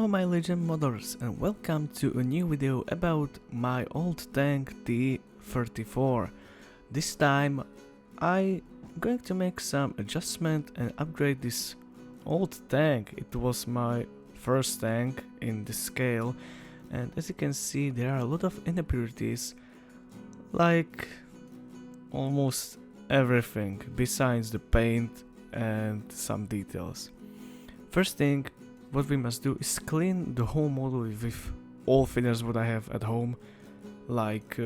Hello my legend modders and welcome to a new video about my old tank T-34. This time I'm going to make some adjustment and upgrade this old tank. It was my first tank in this scale, and as you can see there are a lot of impurities, like almost everything besides the paint and some details. First thing what we must do is clean the whole model with all thinners what I have at home, like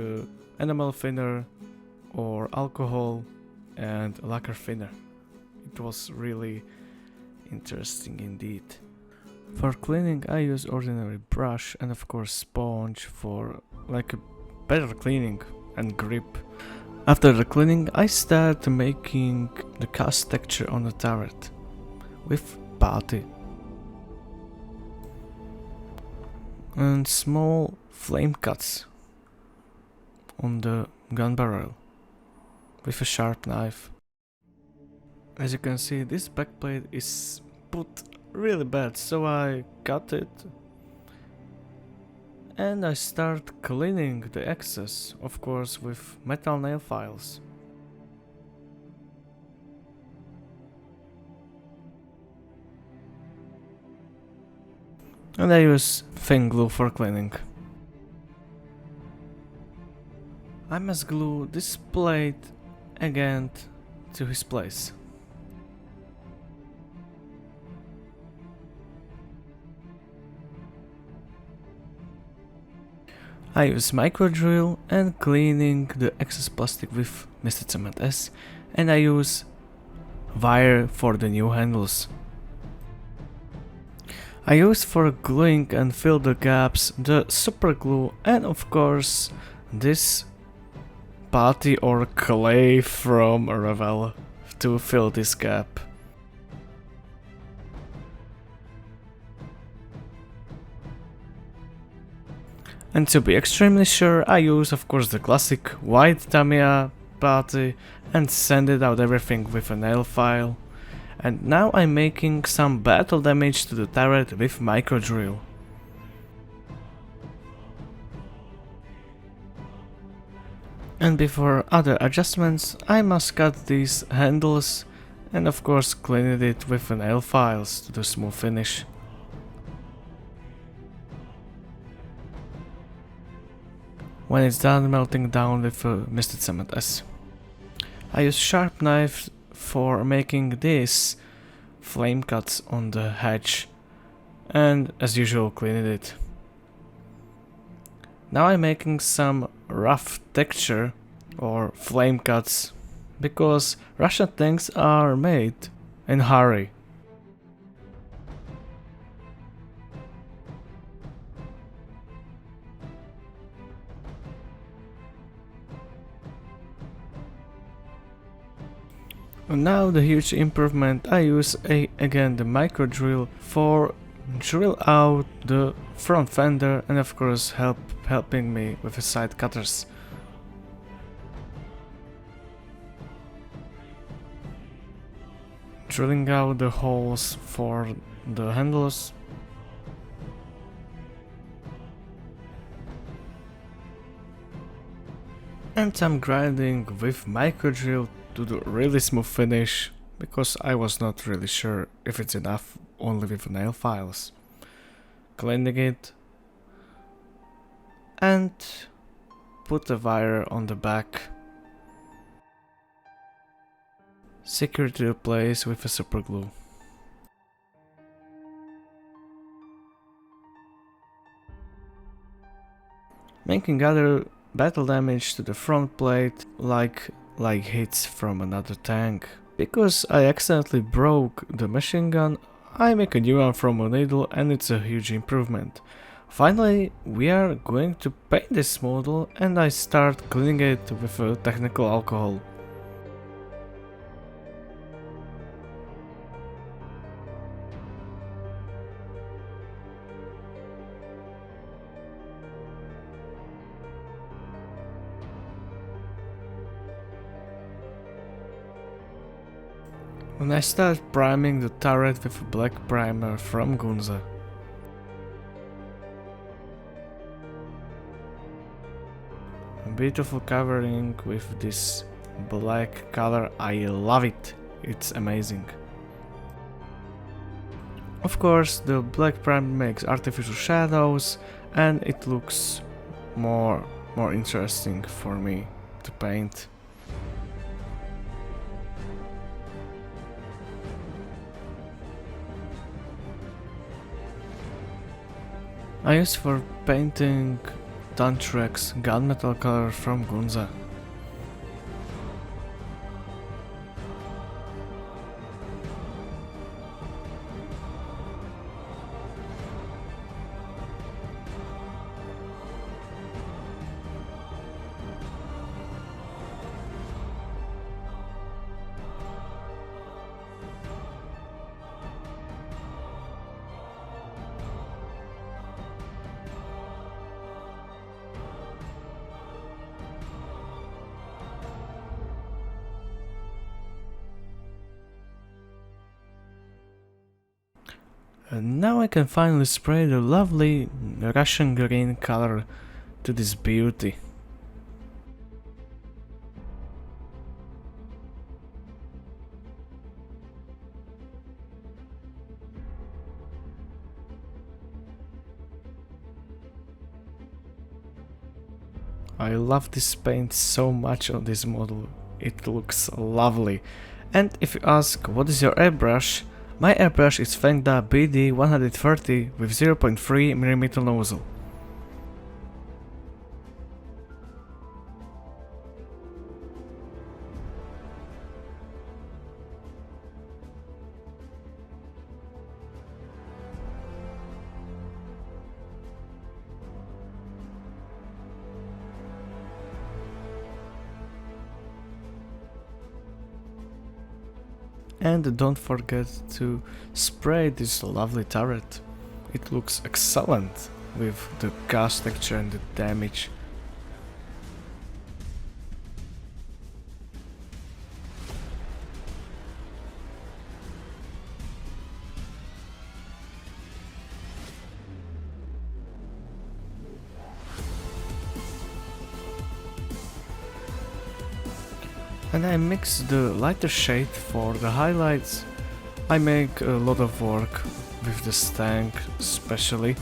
enamel thinner or alcohol and lacquer thinner. It was really interesting indeed. For cleaning I use ordinary brush and of course sponge for like a better cleaning and grip. After the cleaning I start making the cast texture on the turret with putty and small flame cuts on the gun barrel with a sharp knife. As you can see, this backplate is put really bad, so I cut it and I start cleaning the excess, of course with metal nail files. And I use thin glue for cleaning. I must glue this plate again to his place. I use micro drill and cleaning the excess plastic with Mr. Cement S, and I use wire for the new handles. I use for gluing and fill the gaps the super glue and of course this putty or clay from Ravel to fill this gap. And to be extremely sure I use of course the classic white Tamiya putty and sand it out everything with a nail file. And now I'm making some battle damage to the turret with micro drill. And before other adjustments I must cut these handles and of course clean it with nail files to the smooth finish. When it's done, melting down with Mr. Cement S. I use sharp knife for making these flame cuts on the hatch and as usual cleaning it. Now I'm making some rough texture or flame cuts because Russian tanks are made in a hurry. And now the huge improvement, I use again the micro drill for drill out the front fender and of course helping me with the side cutters. Drilling out the holes for the handles. And some grinding with micro drill to do really smooth finish, because I was not really sure if it's enough only with nail files. Cleaning it and put a wire on the back. Secure to the place with a super glue. Making other battle damage to the front plate like hits from another tank. Because I accidentally broke the machine gun, I make a new one from a needle and it's a huge improvement. Finally, we are going to paint this model and I start cleaning it with a technical alcohol. And I start priming the turret with a black primer from Gunza. Beautiful covering with this black color. I love it. It's amazing. Of course, the black prime makes artificial shadows and it looks more interesting for me to paint. I use for painting Tantrex gunmetal color from Gunza. And now I can finally spray the lovely Russian green color to this beauty. I love this paint so much on this model, it looks lovely. And if you ask what is your airbrush, my airbrush is Fengda BD130 with 0.3mm nozzle. And don't forget to spray this lovely turret. It looks excellent with the gas texture and the damage. And I mix the lighter shade for the highlights. I make a lot of work with this tank, especially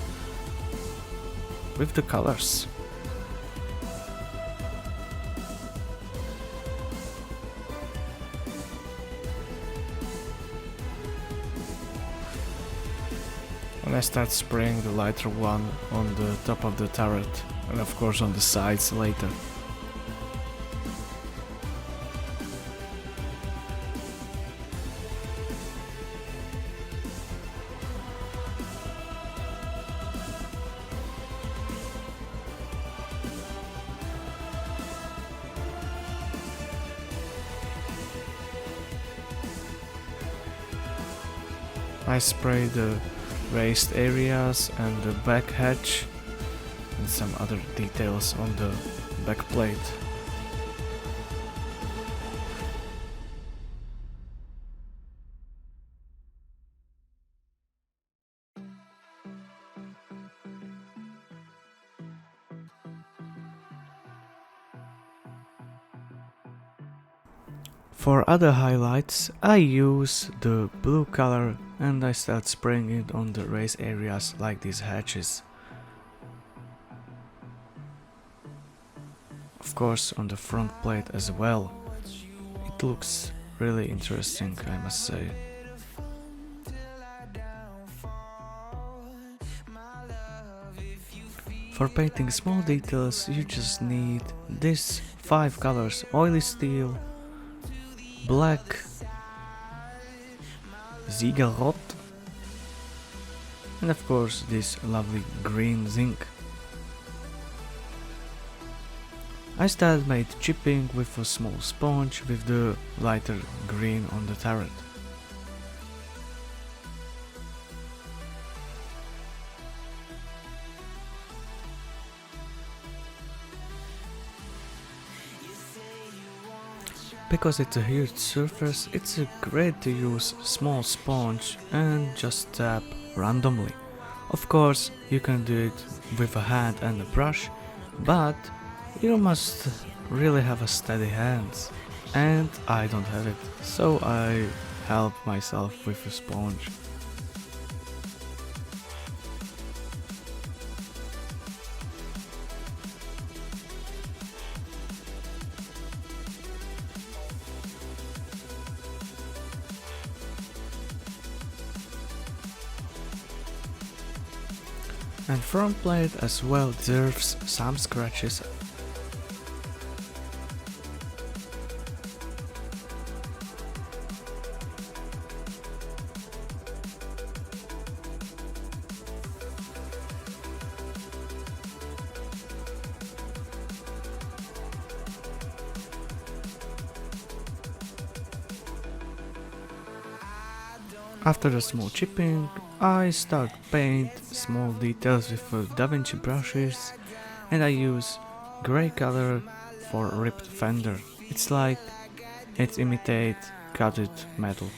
with the colors. And I start spraying the lighter one on the top of the turret and of course on the sides later. I spray the raised areas and the back hatch and some other details on the back plate. For other highlights, I use the blue color and I start spraying it on the raised areas like these hatches. Of course on the front plate as well. It looks really interesting, I must say. For painting small details you just need these 5 colors: oily steel, black, Ziegelrot, and of course this lovely green zinc. I started made chipping with a small sponge with the lighter green on the turret. Because it's a huge surface, it's great to use small sponge and just tap randomly. Of course, you can do it with a hand and a brush, but You must really have a steady hands, and I don't have it, so I help myself with a sponge. And front plate as well deserves some scratches. After the small chipping, I start paint small details with DaVinci brushes, and I use grey color for ripped fender. It's like it imitates cutted metal.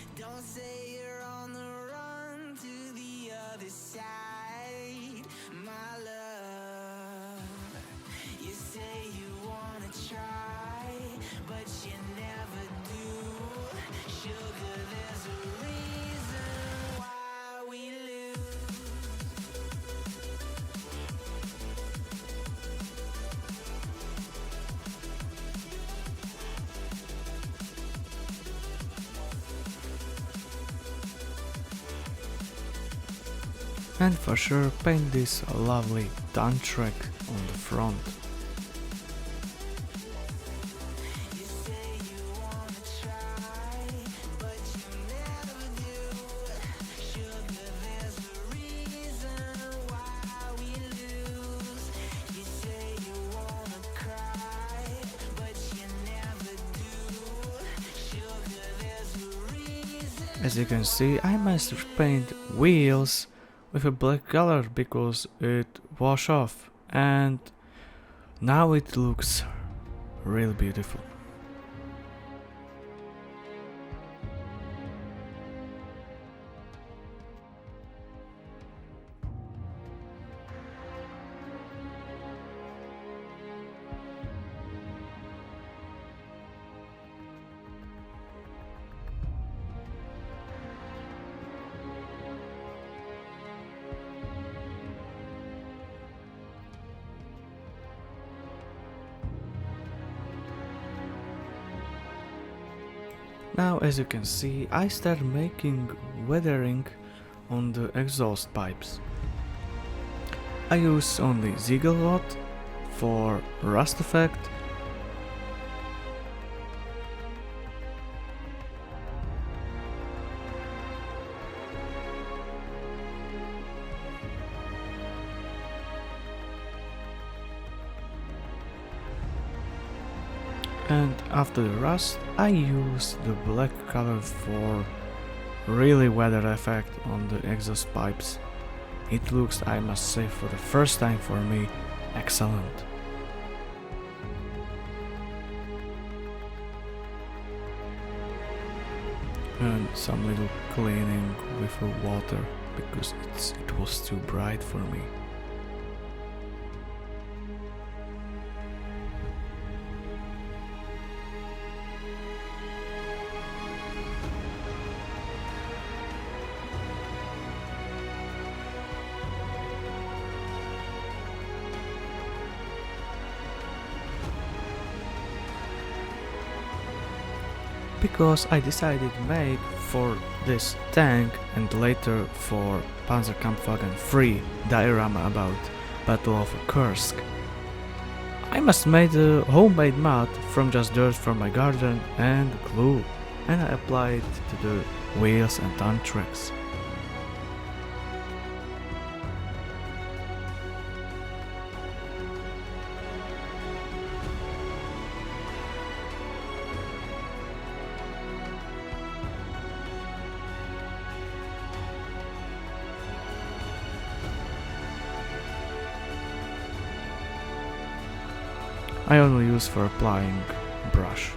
And for sure paint this lovely dump track on the front. As you can see, I managed to paint wheels with a black color because it washed off, and now it looks really beautiful. Now, as you can see, I start making weathering on the exhaust pipes. I use only Ziegelrod for rust effect, and after the rust I use the black color for really weather effect on the exhaust pipes. It looks, I must say, for the first time for me, excellent. And some little cleaning with the water because it was too bright for me. Because I decided to make for this tank and later for Panzerkampfwagen 3 diorama about Battle of Kursk. I must made a homemade mud from just dirt from my garden and glue, and I applied it to the wheels and dump tracks. I only use for applying brush.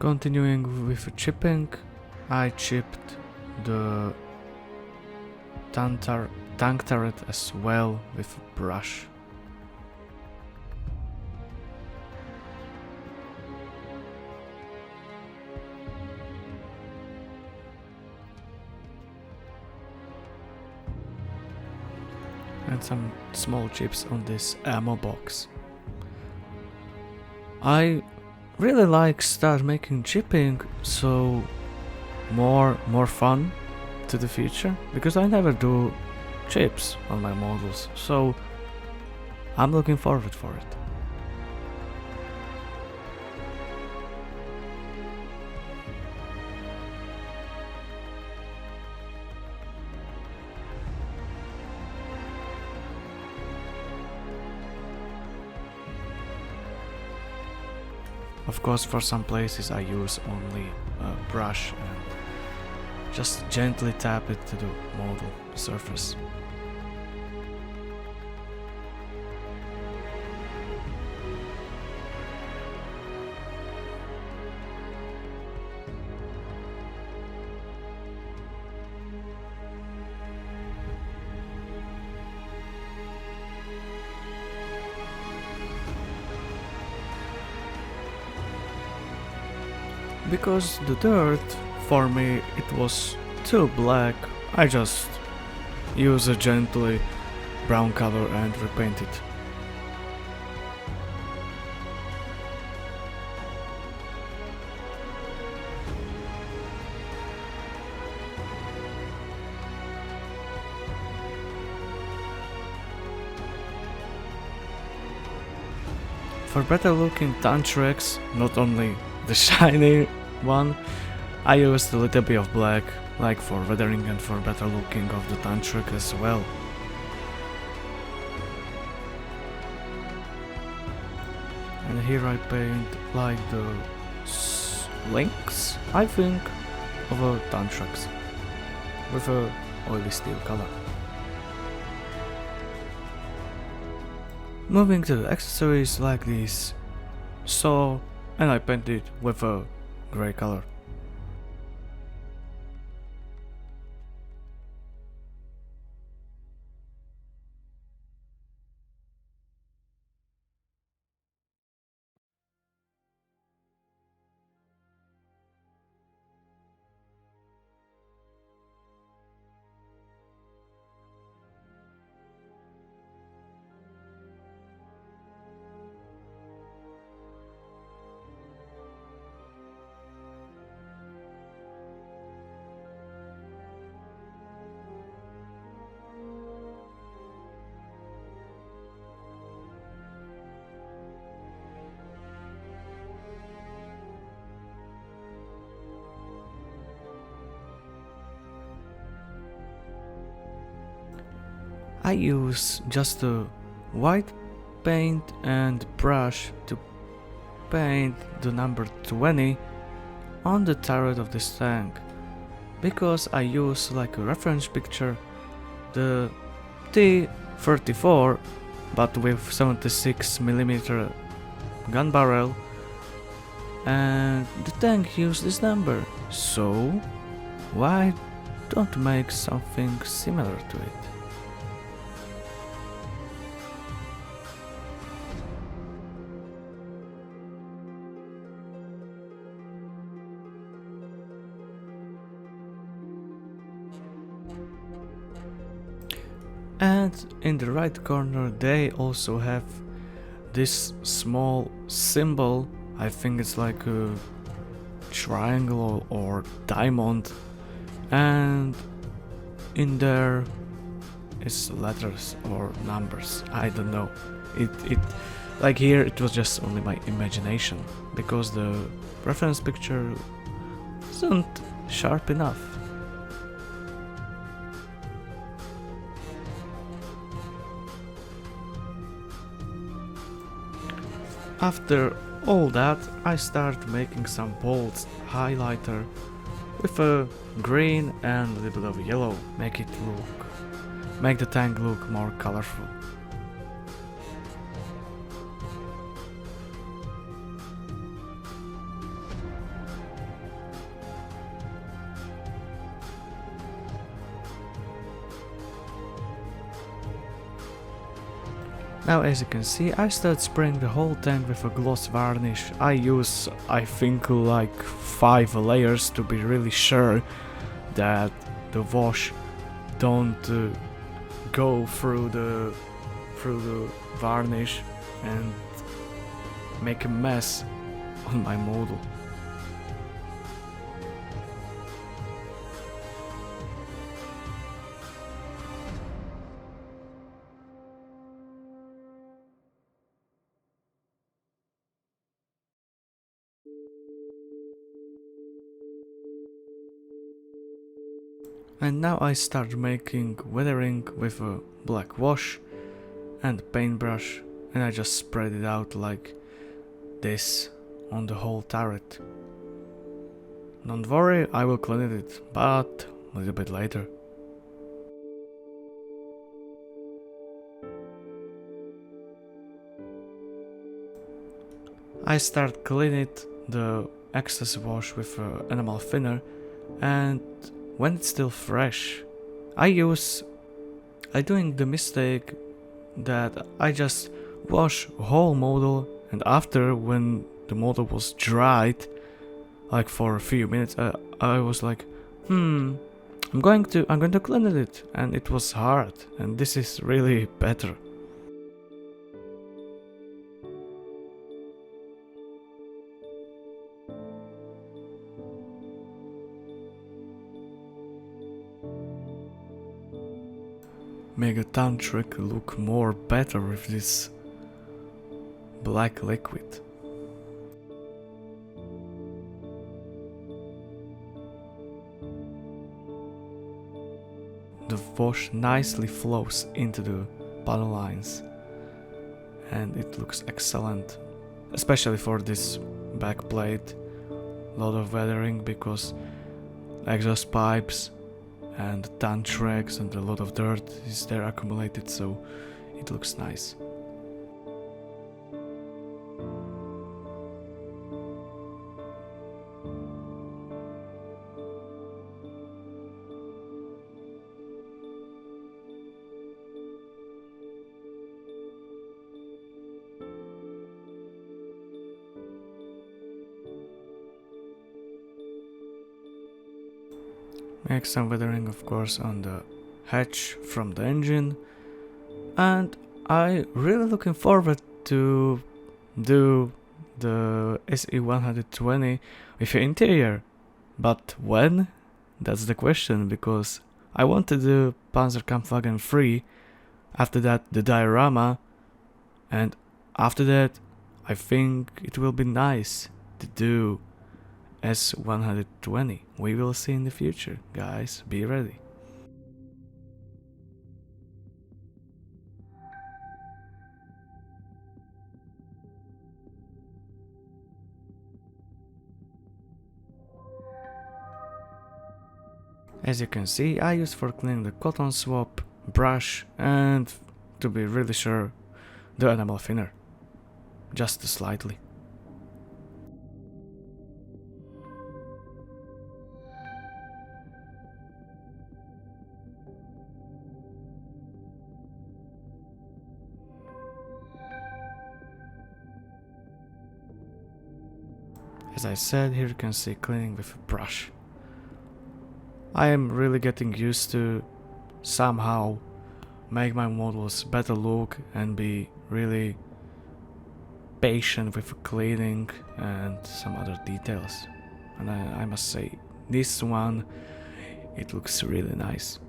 Continuing with chipping, I chipped the tank turret as well with a brush. And some small chips on this ammo box. I really like start making chipping, so more fun to the future, because I never do chips on my models, so I'm looking forward for it. Of course, for some places I use only a brush and just gently tap it to the model surface. Because the dirt, for me, it was too black, I just use a gently brown color and repaint it. For better looking tank tracks, not only the shiny one, I used a little bit of black, like for weathering and for better looking of the tank truck as well. And here I paint like the links, I think, of a tank trucks with a oily steel color. Moving to the accessories like this saw, and I painted with a grey color. I use just a white paint and brush to paint the number 20 on the turret of this tank, because I use like a reference picture the T-34 but with 76mm gun barrel, and the tank used this number, so why don't make something similar to it? And in the right corner they also have this small symbol, I think it's like a triangle or diamond, and in there is letters or numbers, I don't know. It like here it was just only my imagination, because the reference picture isn't sharp enough. After all that, I start making some bold highlighter with a green and a little bit of yellow, make the tank look more colorful. Now as you can see, I started spraying the whole tank with a gloss varnish. I use, I think, like 5 layers to be really sure that the wash don't go through the varnish and make a mess on my model. And now I start making weathering with a black wash and paintbrush, and I just spread it out like this on the whole turret. Don't worry, I will clean it, but a little bit later. I start cleaning the excess wash with animal thinner, and when it's still fresh, I doing the mistake that I just wash whole model, and after, when the model was dried, like for a few minutes, I was like, I'm going to clean it, and it was hard, and this is really better. Make a tantric look more better with this black liquid. The wash nicely flows into the panel lines and it looks excellent, especially for this back plate. A lot of weathering because exhaust pipes and tantracks and a lot of dirt is there accumulated, so it looks nice. Make some weathering, of course, on the hatch from the engine, and I really looking forward to do the SE120 with the interior. But when? That's the question, because I want to do Panzerkampfwagen 3, after that the diorama, and after that I think it will be nice to do S120. We will see in the future, guys, be ready. As you can see, I use for cleaning the cotton swab, brush, and to be really sure, the enamel thinner, just slightly. As I said, here you can see cleaning with a brush. I am really getting used to somehow make my models better look and be really patient with cleaning and some other details. And I must say, this one, it looks really nice.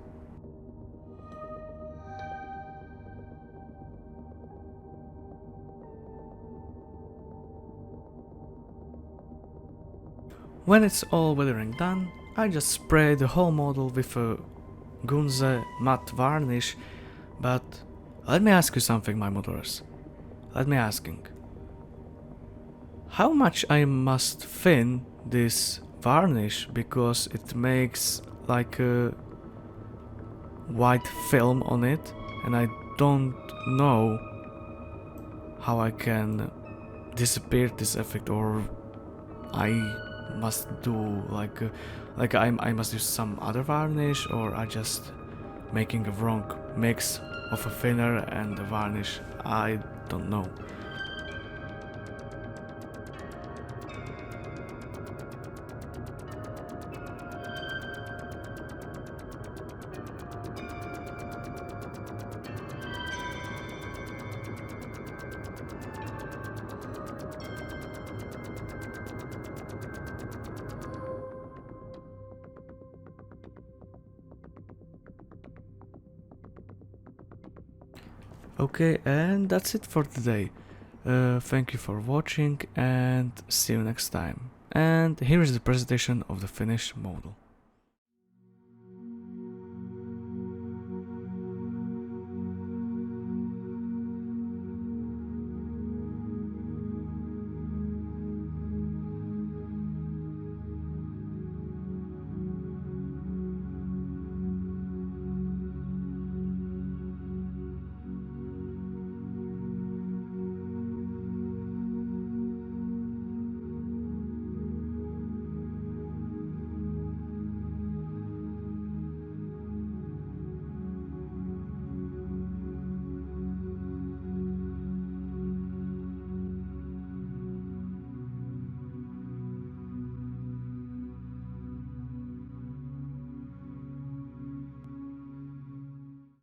When it's all weathering done, I just spray the whole model with a Gunze matte varnish, but let me ask you something, my modelers. Let me asking. How much I must thin this varnish, because it makes like a white film on it, and I don't know how I can disappear this effect, or I must do like I must use some other varnish, or I just making a wrong mix of a thinner and a varnish, I don't know. Okay, and that's it for today. Thank you for watching and see you next time. And here is the presentation of the finished model.